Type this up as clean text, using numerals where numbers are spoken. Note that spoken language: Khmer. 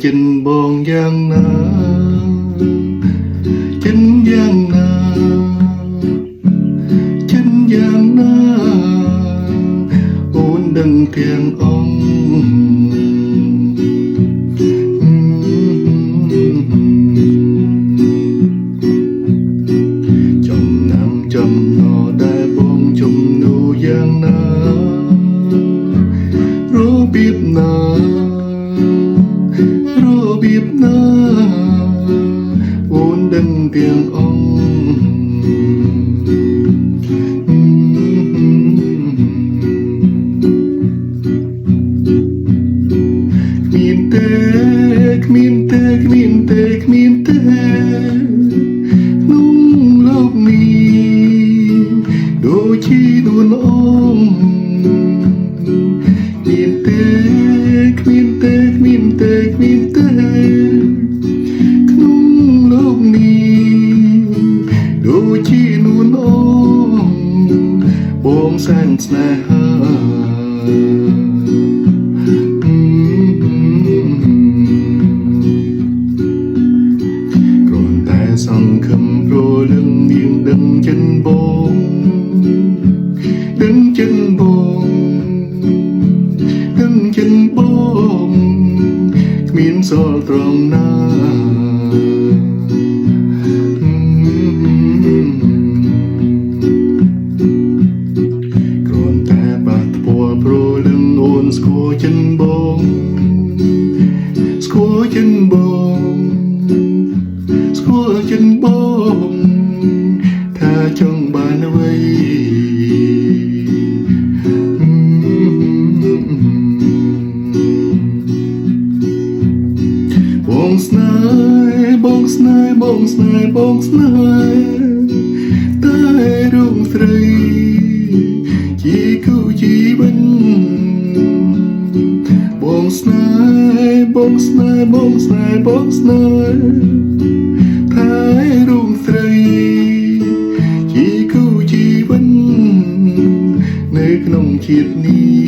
ចិនបងយ៉ាងណាចិនយ៉ាងណាចិនយ៉ាងណាអូនដឹងទាំងអង្គចំណោដែលបងជំនួយ៉ាងណារបៀបណារបៀបណាអូនដឹងទាំងអង្គគ្មានទេគ្មានទេគ្មានទេគ្មានទេក្នុងលោកនេះដូចជាដួលអមគ្មានទេគ្មានទេគ្មានទេគ្មានទេក្នុងលោកនេះដូចជាដួលអមបងសែនស្នេហាសង្ឃឹមព្រលឹងមានដឹងចិនបងដឹងចិនបងដឹងចិនបងគ្មានសល់ត្រង់ណាគ្រាន់តែបាត់ពួរព្រលឹងអូនស្គាល់ចិនបងស្គាល់ចិនបងស្គាល់ចិនបងថាចង់បានអ្វីបងស្នេហ៍បងស្នេហ៍បងស្នេហ៍បងស្នេហ៍តែរូបស្រីជាគូជីវិតបងស្នេហ៍បងស្នេហ៍បងស្នេហ៍បងស្នេហ៍តែរូបស្រីជាគូជីវិតនៅក្នុងជាតិនេះ